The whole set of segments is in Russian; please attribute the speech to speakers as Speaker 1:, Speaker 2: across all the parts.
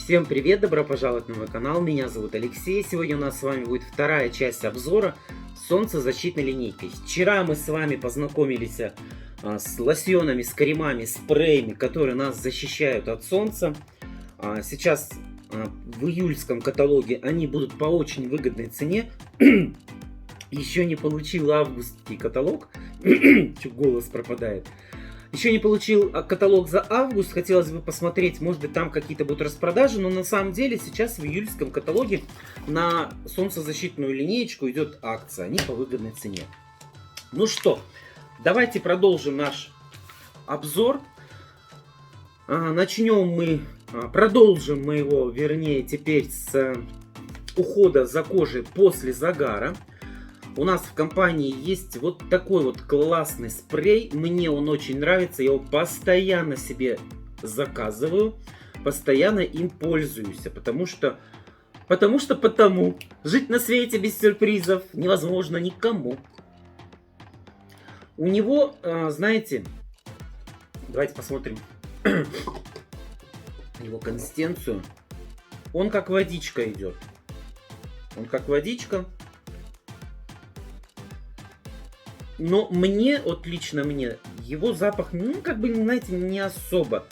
Speaker 1: Всем привет, добро пожаловать на мой канал, меня зовут Алексей. Сегодня у нас с вами будет вторая часть обзора солнцезащитной линейкой. Вчера мы с вами познакомились с лосьонами, с кремами, спреями, которые нас защищают от солнца. Сейчас в июльском каталоге они будут по очень выгодной цене. Еще не получил августский каталог, чуть голос пропадает. Еще не получил каталог за август, хотелось бы посмотреть, может быть там какие-то будут распродажи, но на самом деле сейчас в июльском каталоге на солнцезащитную линеечку идет акция, они по выгодной цене. Ну что, давайте продолжим наш обзор. Продолжим мы его, вернее, теперь с ухода за кожей после загара. У нас в компании есть вот такой вот классный спрей. Мне он очень нравится. Я его постоянно себе заказываю. Постоянно им пользуюсь. Потому жить на свете без сюрпризов невозможно никому. У него, знаете, давайте посмотрим его консистенцию. Он как водичка идет. Он как водичка. Но мне, вот лично мне, его запах, ну, как бы, знаете, не особо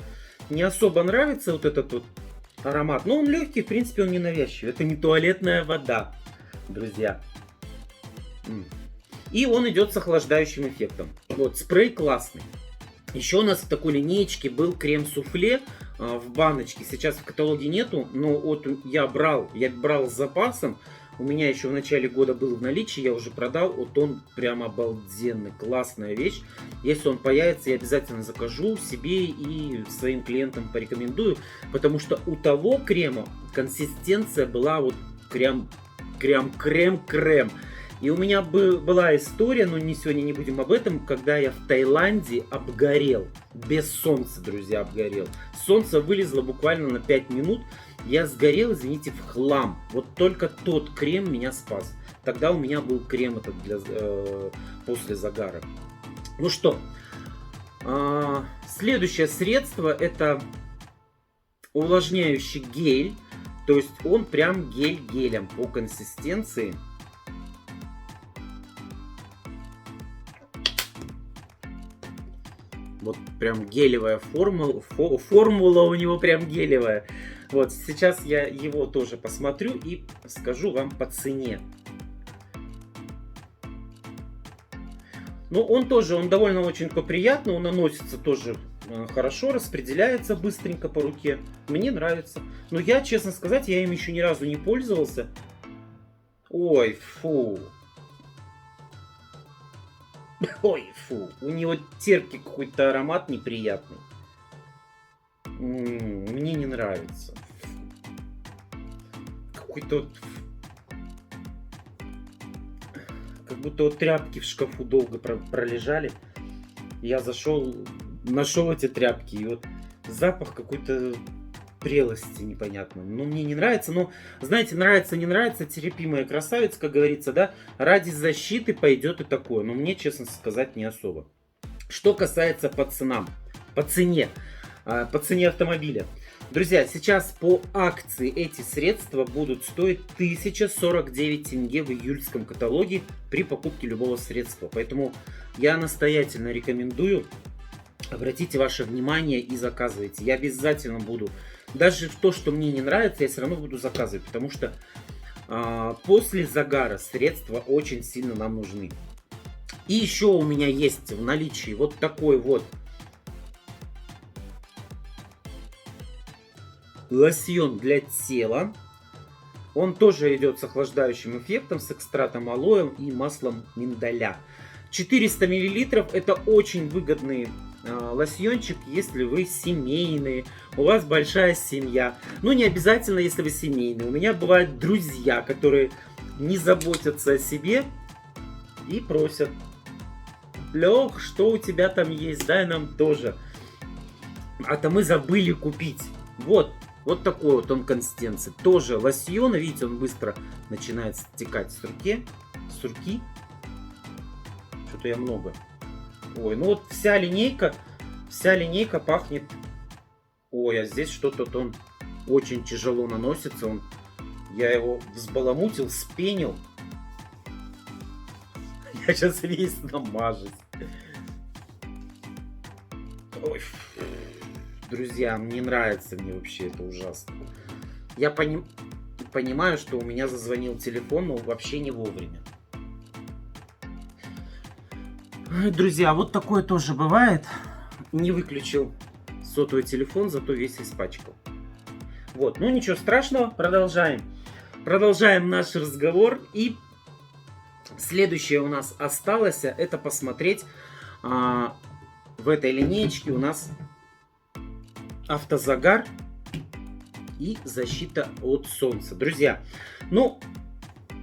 Speaker 1: нравится вот этот вот аромат. Но он легкий, в принципе, он не навязчивый. Это не туалетная вода, друзья. И он идет с охлаждающим эффектом. Вот, спрей классный. Еще у нас в такой линеечке был крем-суфле в баночке. Сейчас в каталоге нету, но вот я брал с запасом. У меня еще в начале года был в наличии, я уже продал. Вот он прям обалденный, классная вещь. Если он появится, я обязательно закажу себе и своим клиентам порекомендую. Потому что у того крема консистенция была вот крем-крем. И у меня была история, но сегодня не будем об этом, когда я в Таиланде обгорел. Без солнца, друзья, обгорел. Солнце вылезло буквально на 5 минут. Я сгорел, извините, в хлам. Вот только тот крем меня спас. Тогда у меня был крем этот после загара. Ну что, следующее средство это увлажняющий гель. То есть он прям гель-гелем по консистенции. Вот прям гелевая формула у него прям гелевая. Вот сейчас я его тоже посмотрю и скажу вам по цене. Ну он довольно очень приятный, он наносится тоже хорошо, распределяется быстренько по руке. Мне нравится. Но я, честно сказать, я им еще ни разу не пользовался. Ой, фу. Ой, фу, у него терпкий какой-то аромат неприятный. Мне не нравится. Какой-то вот... Как будто вот тряпки в шкафу долго пролежали. Я зашел, нашел эти тряпки. И вот запах какой-то прелости непонятно. Ну, мне не нравится. Но, знаете, нравится, не нравится. Терпимая красавица, как говорится, да. Ради защиты пойдет и такое. Но мне, честно сказать, не особо. Что касается по цене автомобиля. Друзья, сейчас по акции эти средства будут стоить 1049 тенге в июльском каталоге при покупке любого средства. Поэтому я настоятельно рекомендую. Обратите ваше внимание и заказывайте. Я обязательно буду. Даже в то, что мне не нравится, я все равно буду заказывать. Потому что после загара средства очень сильно нам нужны. И еще у меня есть в наличии вот такой вот лосьон для тела. Он тоже идет с охлаждающим эффектом, с экстратом алоэ и маслом миндаля. 400 мл это очень выгодный лосьончик, если вы семейные, у вас большая семья. Ну, не обязательно, если вы семейные. У меня бывают друзья, которые не заботятся о себе и просят: Лех, что у тебя там есть, дай нам тоже. А то мы забыли купить. Вот такой вот он консистенции. Тоже лосьон, видите, он быстро начинает стекать с руки. Что-то я много. Ой, ну вот вся линейка пахнет. Ой, а здесь что-то он очень тяжело наносится. Я его взбаламутил, спенил. Я сейчас весь намажусь. Ой. Друзья, мне нравится, мне вообще это ужасно. Я понимаю, что у меня зазвонил телефон, но вообще не вовремя. Друзья, вот такое тоже бывает. Не выключил сотовый телефон, зато весь испачкал. Вот, ну ничего страшного, продолжаем. Продолжаем наш разговор. И следующее у нас осталось, это посмотреть. В этой линеечке у нас автозагар и защита от солнца. Друзья, ну,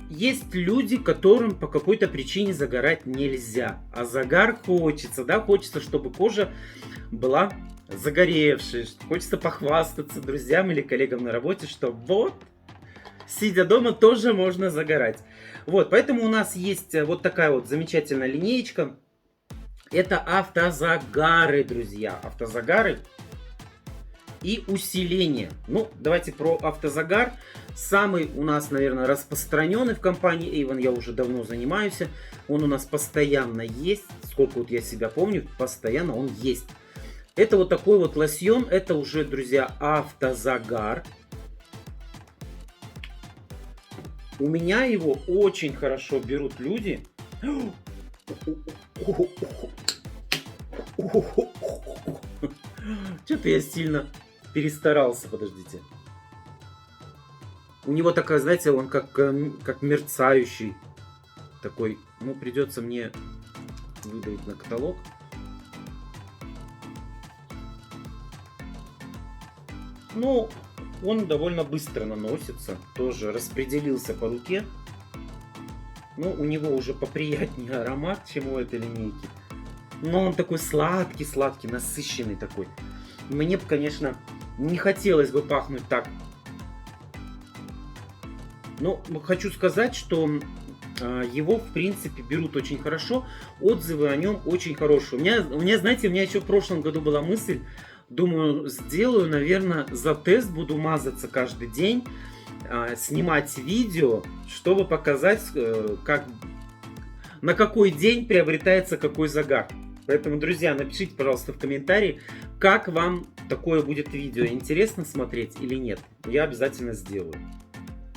Speaker 1: есть люди, которым по какой-то причине загорать нельзя. А загар хочется, да, хочется, чтобы кожа была загоревшей. Хочется похвастаться друзьям или коллегам на работе, что вот, сидя дома, тоже можно загорать. Вот, поэтому у нас есть вот такая вот замечательная линеечка. Это автозагары, друзья. Автозагары и усиление. Ну, давайте про автозагар. Самый у нас, наверное, распространенный в компании Avon. Я уже давно занимаюсь. Он у нас постоянно есть. Сколько вот я себя помню, постоянно он есть. Это вот такой вот лосьон. Это уже, друзья, автозагар. У меня его очень хорошо берут люди. Что-то я сильно перестарался, подождите. У него такая, знаете, он как мерцающий такой. Ну, придется мне выдавить на каталог. Ну, он довольно быстро наносится. Тоже распределился по руке. Ну, у него уже поприятнее аромат, чем у этой линейки. Но он такой сладкий, насыщенный такой. Мне бы, конечно, не хотелось бы пахнуть так. Но хочу сказать, что его, в принципе, берут очень хорошо. Отзывы о нем очень хорошие. У меня, знаете, у меня еще в прошлом году была мысль. Думаю, сделаю, наверное, за тест буду мазаться каждый день. Снимать видео, чтобы показать, на какой день приобретается какой загар. Поэтому, друзья, напишите, пожалуйста, в комментарии, как вам такое будет видео. Интересно смотреть или нет. Я обязательно сделаю.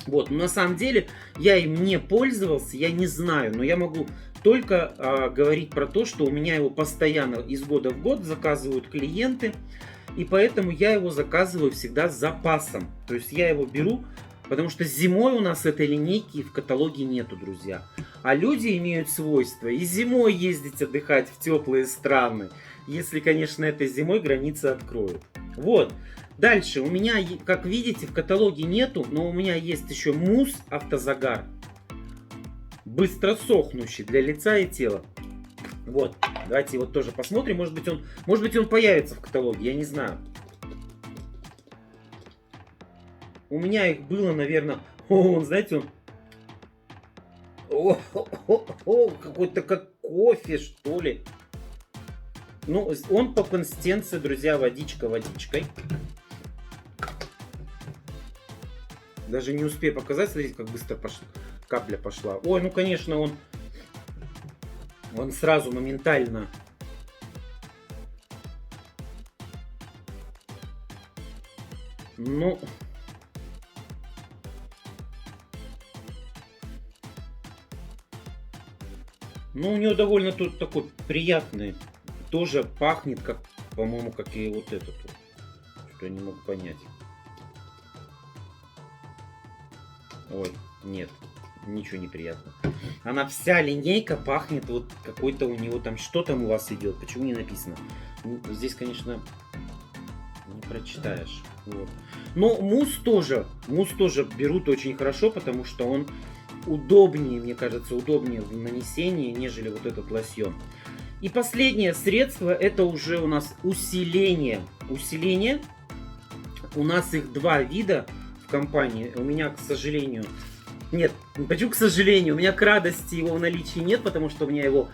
Speaker 1: Вот, но на самом деле я им не пользовался, я не знаю, но я могу только говорить про то, что у меня его постоянно из года в год заказывают клиенты, и поэтому я его заказываю всегда с запасом. То есть я его беру, потому что зимой у нас этой линейки в каталоге нету, друзья. А люди имеют свойство и зимой ездить отдыхать в теплые страны, если, конечно, этой зимой границы откроют. Вот. Дальше у меня, как видите, в каталоге нету, но у меня есть еще мусс автозагар. Быстро сохнущий для лица и тела. Вот. Давайте его тоже посмотрим. Может быть он появится в каталоге, я не знаю. У меня их было, наверное... он, знаете, какой-то как кофе, что ли. Ну, он по консистенции, друзья, водичка водичкой. Даже не успею показать, смотрите, как быстро капля пошла. Ой, ну, конечно, он сразу моментально... Ну... Ну, у него довольно тут такой приятный. Тоже пахнет, как, по-моему, как и вот этот. Что я не могу понять. Ой, нет, ничего не приятно. Она вся линейка пахнет вот какой-то у него там. Что там у вас идет? Почему не написано? Здесь, конечно, не прочитаешь. Вот. Но мусс тоже берут очень хорошо, потому что он удобнее, мне кажется, удобнее в нанесении, нежели вот этот лосьон. И последнее средство, это уже у нас усиление. Усиление. У нас их два вида в компании. У меня, к сожалению, Нет, почему, к сожалению, у меня к радости его в наличии нет, потому что у меня его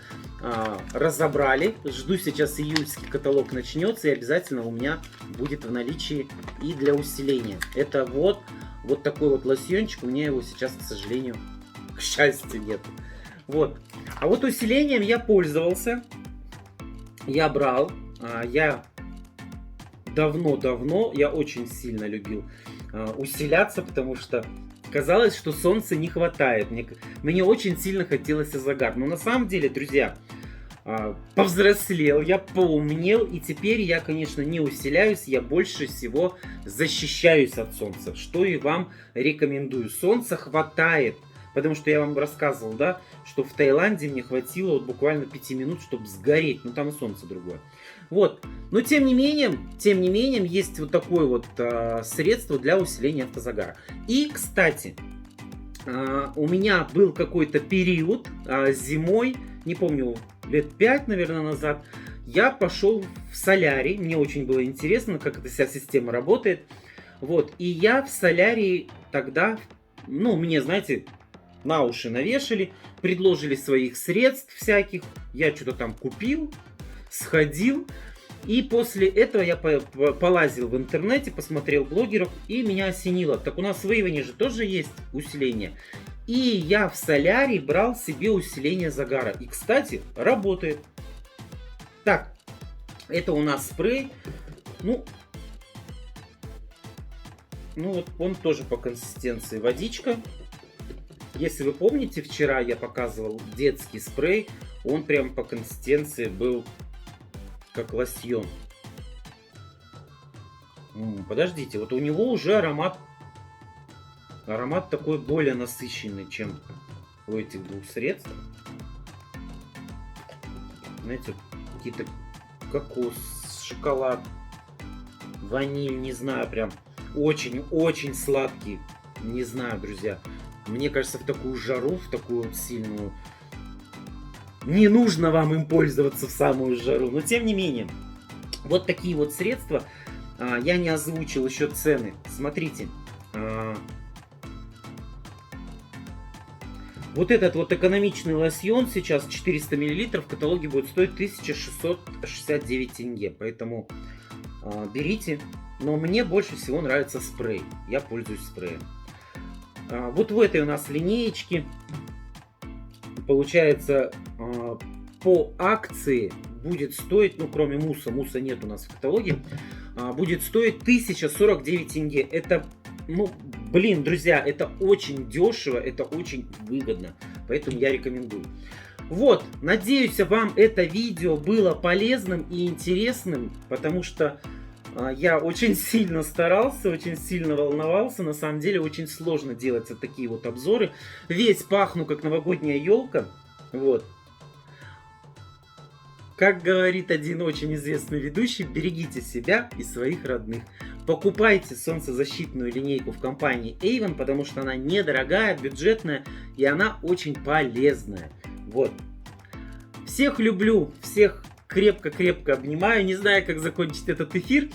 Speaker 1: разобрали. Жду сейчас июльский каталог начнется, и обязательно у меня будет в наличии и для усиления. Это вот такой вот лосьончик, у меня его сейчас, к сожалению, к счастью, нет. Вот. А вот усилением я пользовался, я брал, я давно, я очень сильно любил усиляться, потому что казалось, что солнца не хватает. Мне очень сильно хотелось загар. Но на самом деле, друзья, повзрослел, я поумнел. И теперь я, конечно, не усиляюсь. Я больше всего защищаюсь от солнца. Что и вам рекомендую. Солнца хватает. Потому что я вам рассказывал, да, что в Таиланде мне хватило вот буквально 5 минут, чтобы сгореть. Ну там и солнце другое. Вот. Но тем не менее, есть вот такое вот средство для усиления автозагара. И, кстати, у меня был какой-то период зимой, не помню, лет 5, наверное, назад, я пошел в солярий. Мне очень было интересно, как эта вся система работает. Вот. И я в солярии тогда, ну, мне, знаете, на уши навешали, предложили своих средств всяких. Я что-то там купил, сходил. И после этого я полазил в интернете, посмотрел блогеров, и меня осенило. Так у нас в Avon же тоже есть усиление. И я в солярий брал себе усиление загара. И, кстати, работает. Так, это у нас спрей. Ну вот он тоже по консистенции водичка. Если вы помните, вчера я показывал детский спрей. Он прям по консистенции был как лосьон. Подождите, вот у него уже аромат такой более насыщенный, чем у этих двух средств. Знаете, какие-то кокос, шоколад, ваниль, не знаю, прям очень сладкий. Не знаю, друзья. Мне кажется, в такую жару, в такую вот сильную, не нужно вам им пользоваться в самую жару. Но тем не менее, вот такие вот средства. Я не озвучил еще цены. Смотрите. Вот этот вот экономичный лосьон сейчас 400 мл в каталоге будет стоить 1669 тенге. Поэтому берите. Но мне больше всего нравится спрей. Я пользуюсь спреем. Вот в этой у нас линеечке, получается, по акции будет стоить, ну кроме мусса нет у нас в каталоге, будет стоить 1049 тенге. Это, ну блин, друзья, это очень дешево, это очень выгодно, поэтому я рекомендую. Вот, надеюсь, вам это видео было полезным и интересным, потому что я очень сильно старался, очень сильно волновался. На самом деле очень сложно делать вот такие вот обзоры. Весь пахну как новогодняя елка. Вот. Как говорит один очень известный ведущий, берегите себя и своих родных. Покупайте солнцезащитную линейку в компании Avon, потому что она недорогая, бюджетная и она очень полезная. Вот. Всех люблю, всех крепко-крепко обнимаю. Не знаю, как закончить этот эфир.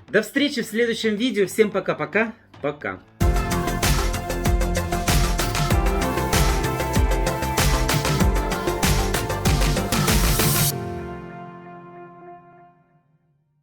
Speaker 1: До встречи в следующем видео. Всем пока-пока. Пока.